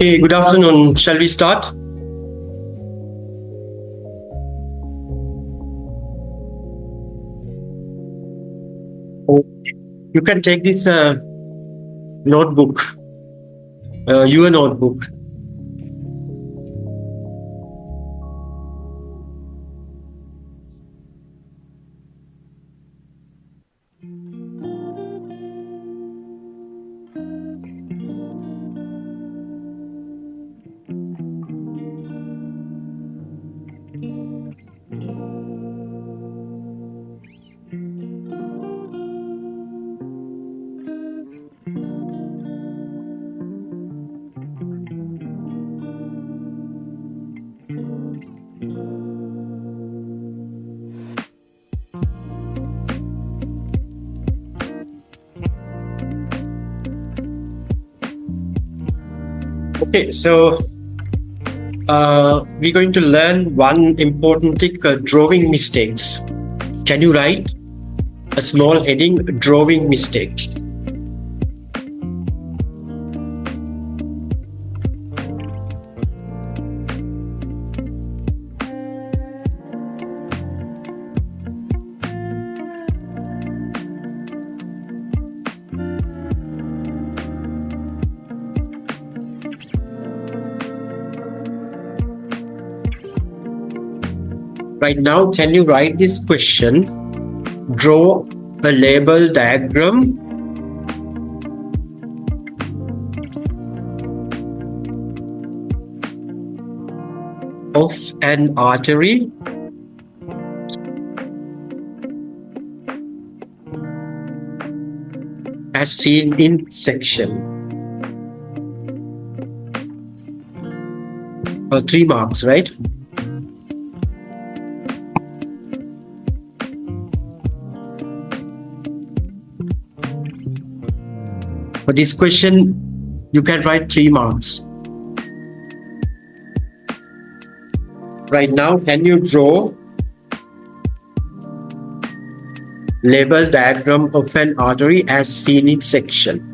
Okay, good afternoon. Shall we start? You can take this notebook, your notebook. Okay, so we're going to learn one important thing, drawing mistakes. Can you write a small heading, drawing mistakes? Right now, can you write this question? Draw a label diagram of an artery as seen in section. 3 marks, right? For this question, you can write 3 marks. Right now, can you draw label diagram of an artery as seen in section?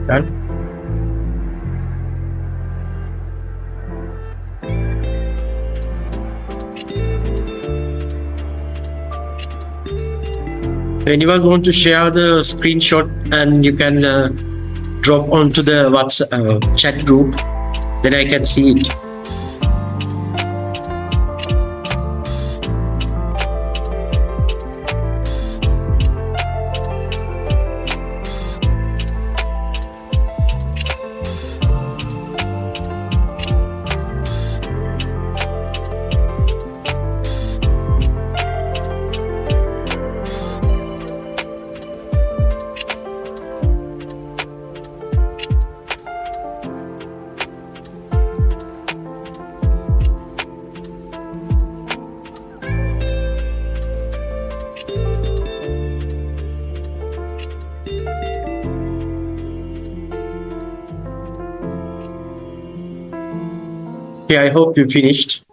Done. Anyone want to share the screenshot and you can drop onto the WhatsApp chat group? then I can see it. Okay, I hope you finished.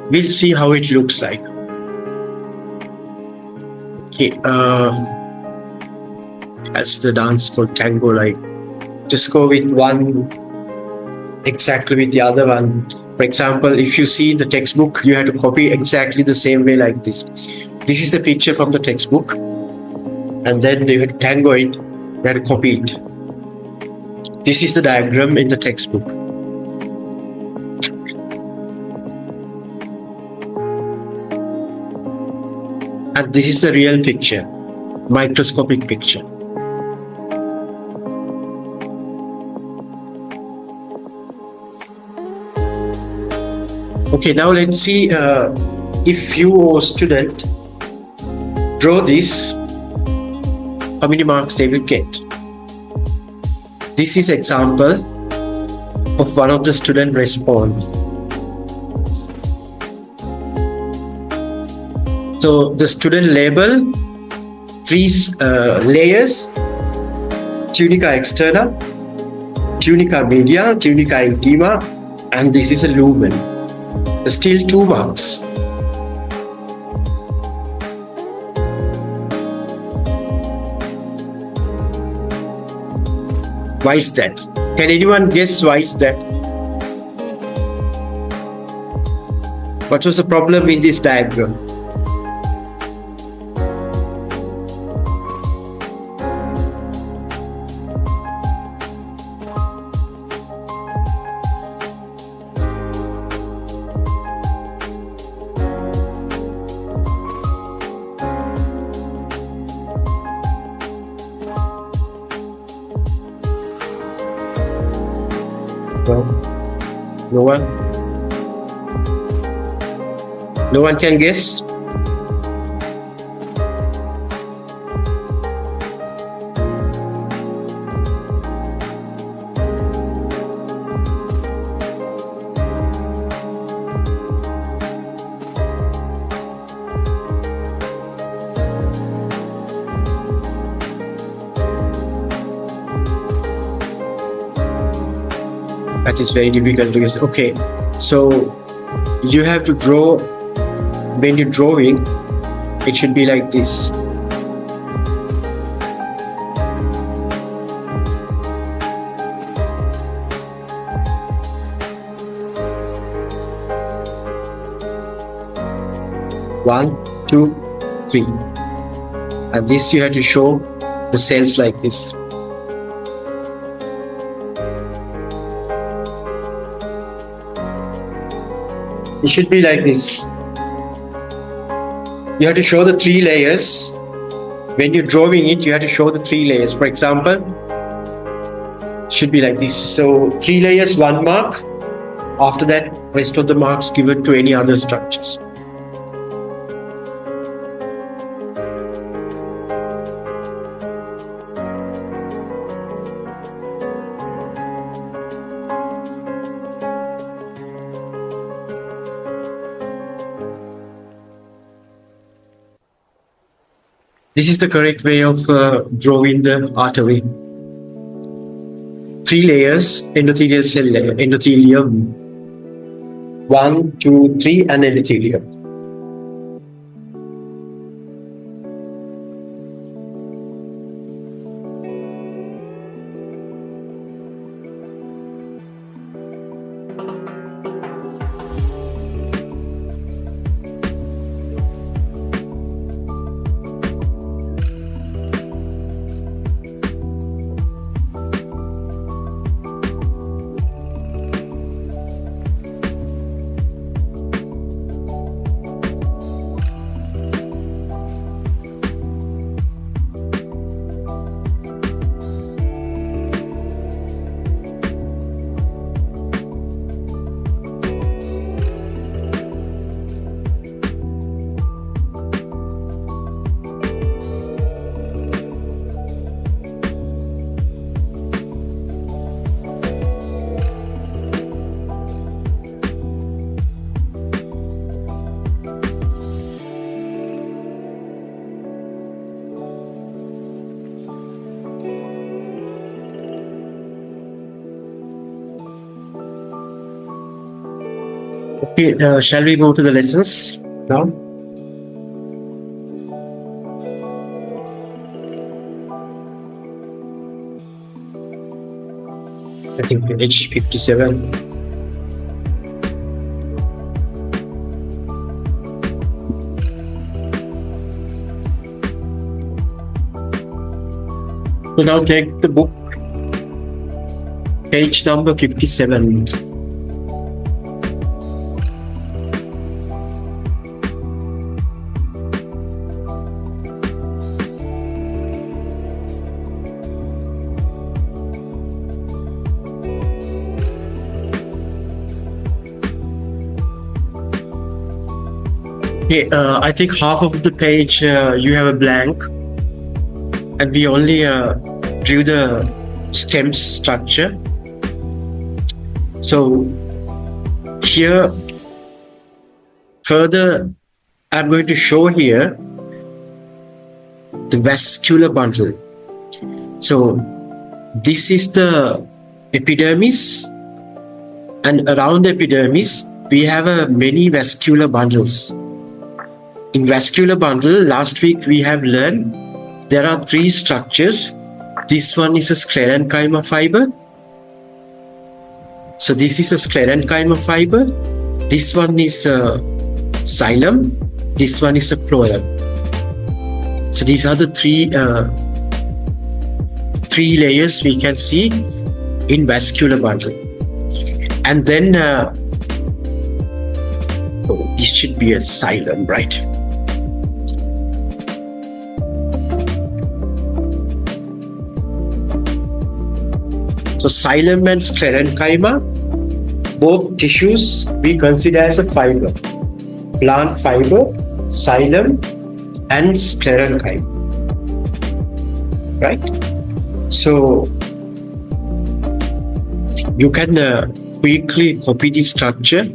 We'll see how it looks like. Okay, that's the dance called tango. Like, just go with one exactly with the other one. For example, if you see the textbook, you have to copy exactly the same way like this. This is the picture from the textbook, and then you have to tango it. You have to copy it. This is the diagram in the textbook. And this is the real picture, microscopic picture. Okay, now let's see if you student draw this, how many marks they will get. This is example of one of the student response. So the student label 3 layers: tunica externa, tunica media, tunica intima, and this is a lumen. Still 2 marks. Why is that? Can anyone guess why is that? What was the problem in this diagram? No one? No one can guess? That is very difficult to guess. Okay, so you have to draw. When you're drawing, it should be like this. One, two, three, and this you have to show the cells like this. It should be like this. You have to show the 3 layers. When you're drawing it, you have to show the 3 layers. For example, it should be like this. So 3 layers, 1 mark. After that, rest of the marks given to any other structures. This is the correct way of drawing the artery. 3 layers, endothelial cell layer, endothelium. 1, 2, 3, and endothelium. Okay, shall we move to the lessons now? I think page 57. So now take the book, page number 57. Okay, I think half of the page you have a blank, and we only drew the stem structure. So here, further, I'm going to show here the vascular bundle. So this is the epidermis, and around the epidermis, we have many vascular bundles. In vascular bundle, last week we have learned there are three structures. This one is a sclerenchyma fiber. So this is a sclerenchyma fiber. This one is a xylem. This one is a phloem. So these are the three layers we can see in vascular bundle. And then this should be a xylem, right? So xylem and sclerenchyma, both tissues we consider as a fiber. Plant fiber, xylem and sclerenchyma. Right? So you can quickly copy the structure,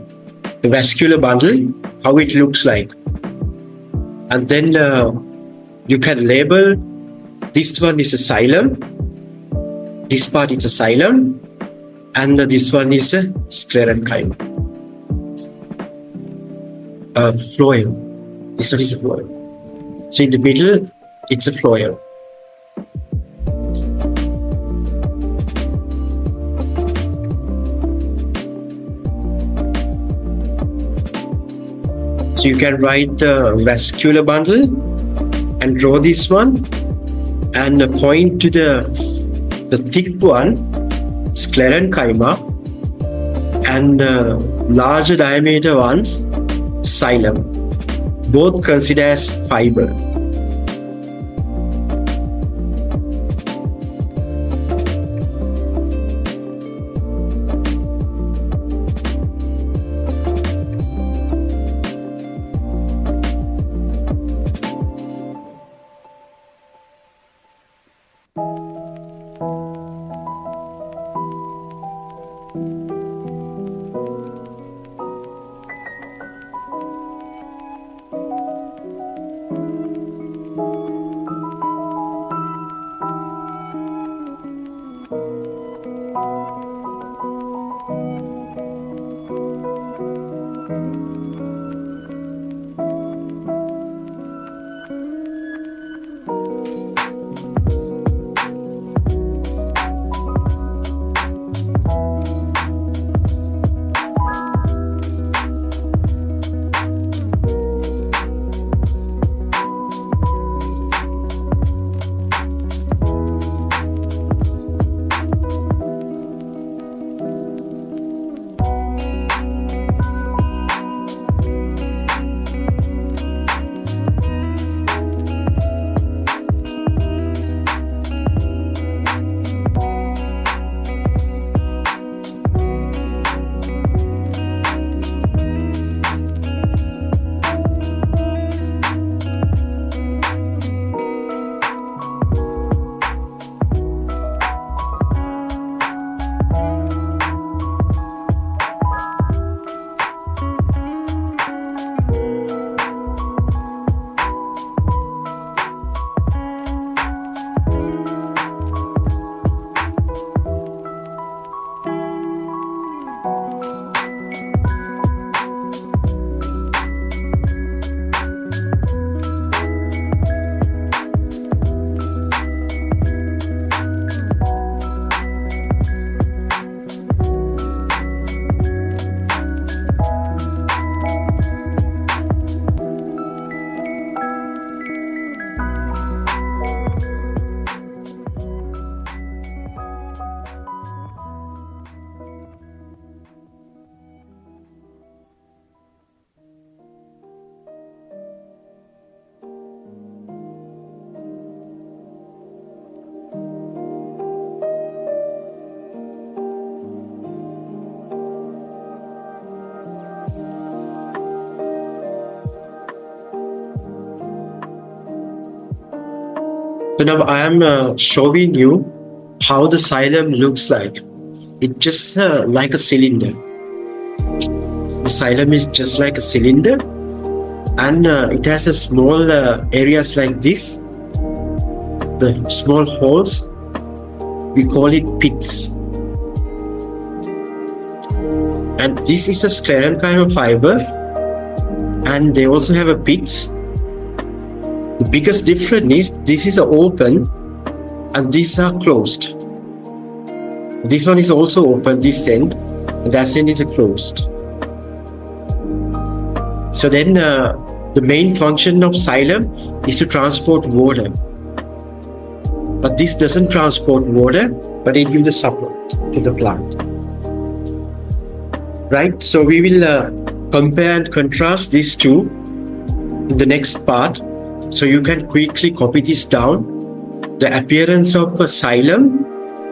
the vascular bundle, how it looks like. And then you can label this one is a xylem. This part is a xylem, and this one is a sclerenchyma. Phloem. This one is a phloem. So in the middle, it's a phloem. So you can write the vascular bundle and draw this one and point to the thick one, sclerenchyma, and the larger diameter ones, xylem, both considered as fiber. So now I am showing you how the xylem looks like. It's just like a cylinder. The xylem is just like a cylinder, and it has a small areas like this, the small holes. We call it pits. And this is a sclerenchyma fiber, and they also have a pits. The biggest difference is this is open and these are closed. This one is also open, this end, and that end is closed. So then the main function of xylem is to transport water. But this doesn't transport water, but it gives the support to the plant. Right? So we will compare and contrast these two in the next part. So you can quickly copy this down. The appearance of a xylem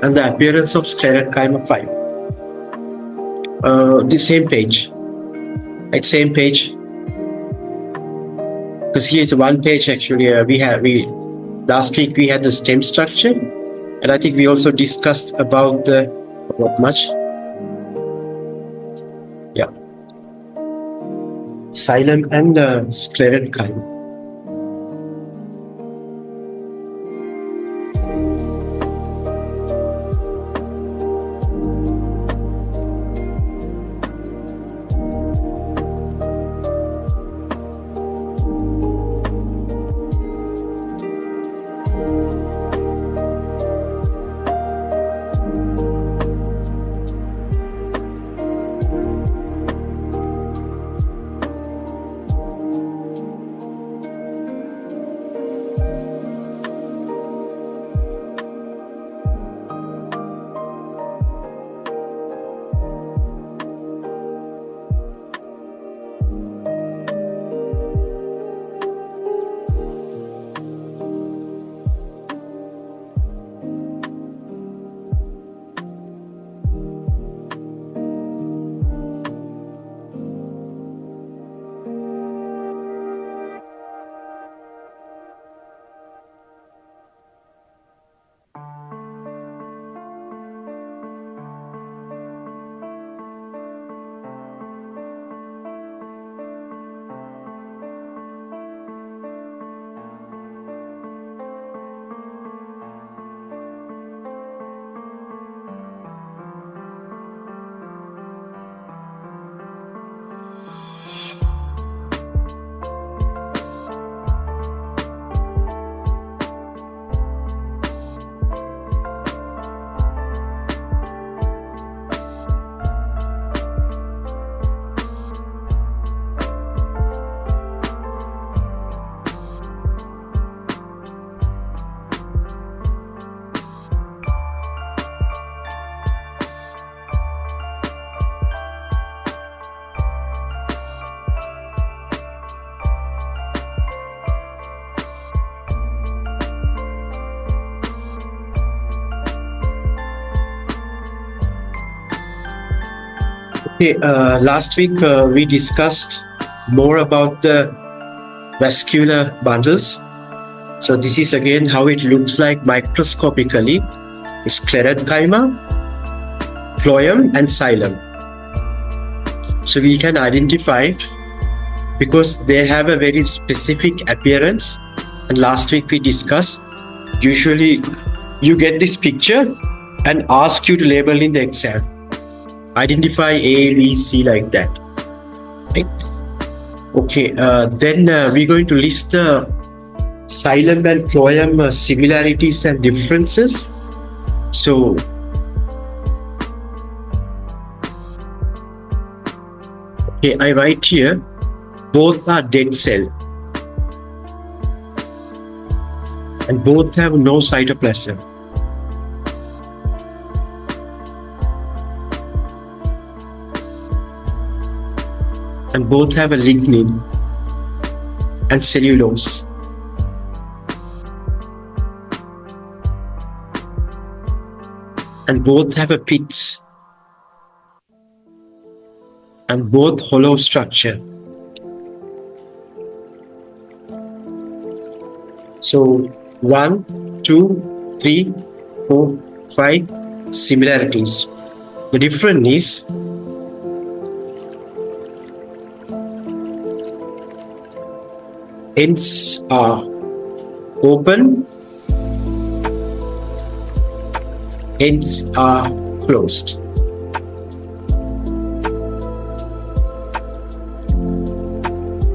and the appearance of sclerenchyma fiber. The same page. Right, same page. Because here is one page actually. Last week we had the stem structure, and I think we also discussed about the what much. Yeah. Xylem and sclerenchyma. Okay, last week we discussed more about the vascular bundles. So this is again how it looks like microscopically. It's sclerenchyma, phloem and xylem. So we can identify because they have a very specific appearance. And last week we discussed, usually you get this picture and ask you to label in the exam. Identify A, B, C like that. Right? Okay, then we're going to list the xylem and phloem similarities and differences. So, okay, I write here, both are dead cell. And both have no cytoplasm. And both have a lignin and cellulose. And both have a pit. And both hollow structure. So one 2, 3, 4, 5 similarities. The difference is ends are open, ends are closed.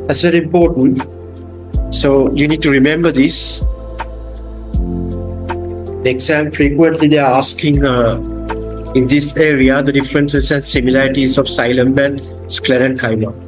That's very important. So you need to remember this. The exam frequently they are asking in this area the differences and similarities of xylem and sclerenchyma.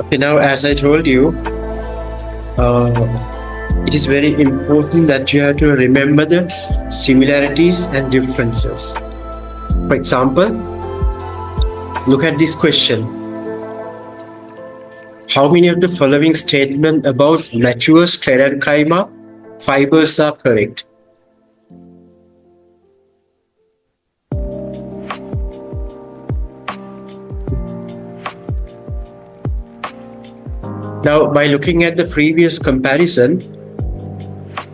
Okay, now as I told you, it is very important that you have to remember the similarities and differences. For example, look at this question. How many of the following statements about mature sclerenchyma fibers are correct? Now, by looking at the previous comparison,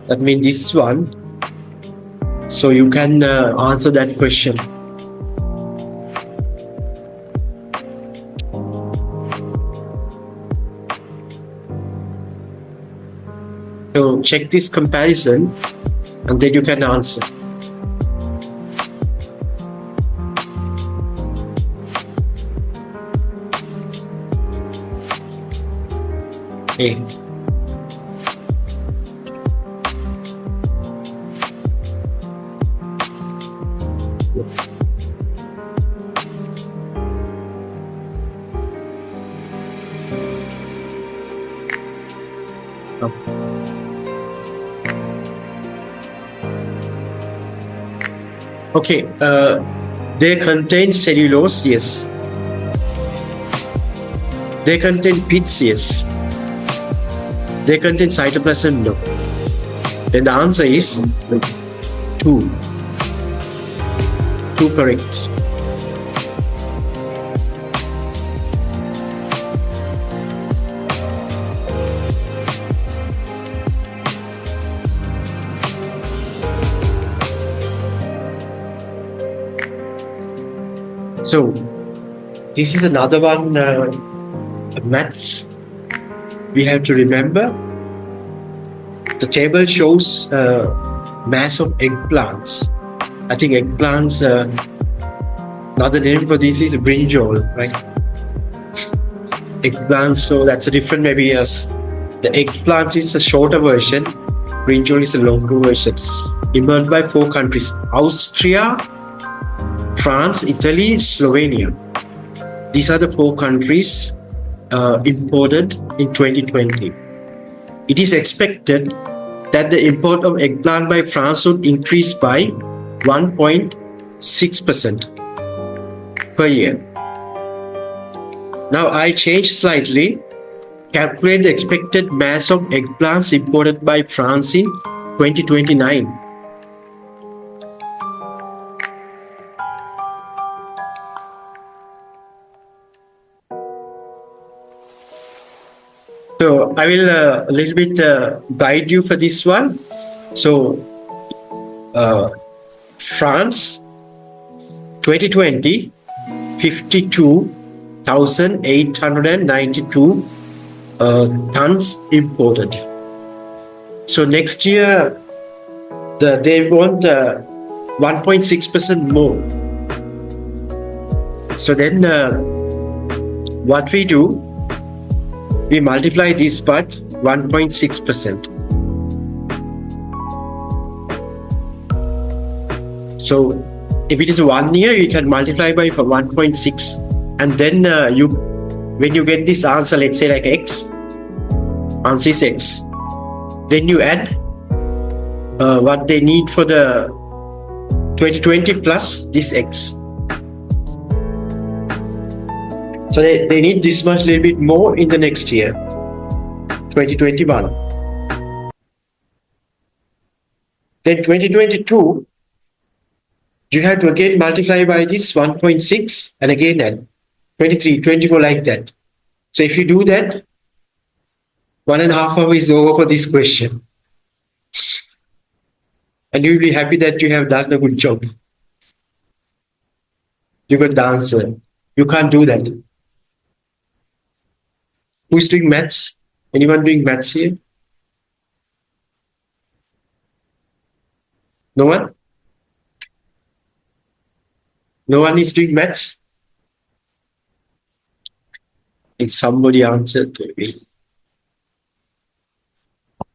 that means this one, so you can answer that question. So check this comparison and then you can answer. Okay. Okay, they contain cellulose, yes. They contain pits, yes. They contain cytoplasm, no. Then the answer is 2. 2 correct. So this is another one, maths. We have to remember the table shows mass of eggplants. I think eggplants, another name for this is brinjal, right? Eggplants, so that's a different maybe yes. The eggplant is a shorter version, brinjal is a longer version. Imported by 4 countries: Austria, France, Italy, Slovenia. These are the 4 countries imported in 2020. It is expected that the import of eggplant by France would increase by 1.6% per year. Now I changed slightly. Calculate the expected mass of eggplants imported by France in 2029. So I will a little bit guide you for this one. So France 2020 52,892 tons imported. So next year they want 1.6% more. So then what we do, we multiply this by 1.6%. So if it is 1 year, you can multiply by 1.6, and then when you get this answer, let's say like X, answer is X, then you add what they need for the 2020 plus this X. So they need this much, little bit more in the next year, 2021. Then 2022, you have to again multiply by this 1.6 and again add 23, 24 like that. So if you do that, 1.5 hours is over for this question. And you'll be happy that you have done a good job. You got the answer. You can't do that. Who's doing maths? Anyone doing maths here? No one? No one is doing maths? If somebody answered, maybe.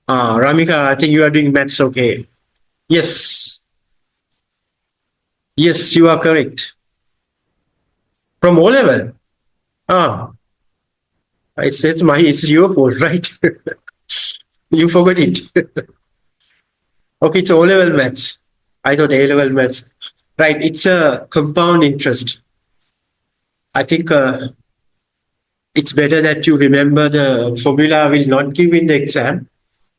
Ramika, I think you are doing maths okay. Yes. Yes, you are correct. From O level? It's your fault, right? You forgot it. Okay, it's O level maths. I thought A level maths. Right, it's a compound interest. I think it's better that you remember the formula. I will not give in the exam.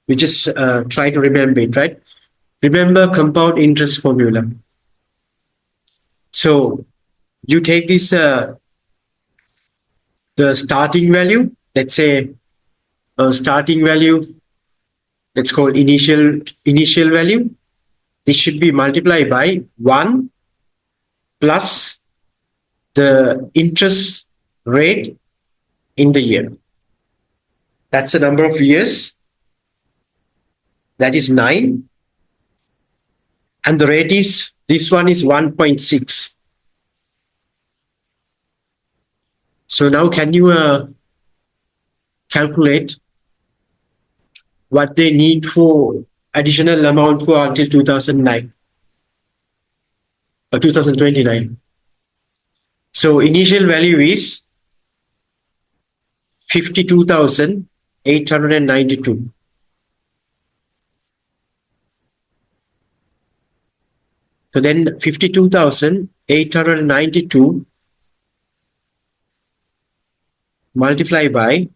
We just try to remember it, right? Remember compound interest formula. So you take this, the starting value, let's say starting value, let's call initial value. This should be multiplied by 1 plus the interest rate in the year. That's the number of years. That is 9. And the rate is, this one is 1.6. So now can you calculate what they need for additional amount for until 2009 or 2029? So initial value is 52,892. So then 52,892 multiplied by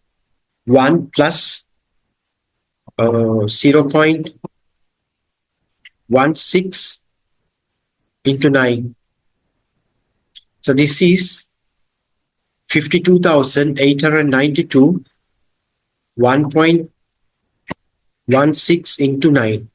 1 plus 0.16 into 9. So this is 52,892 1.16 into 9.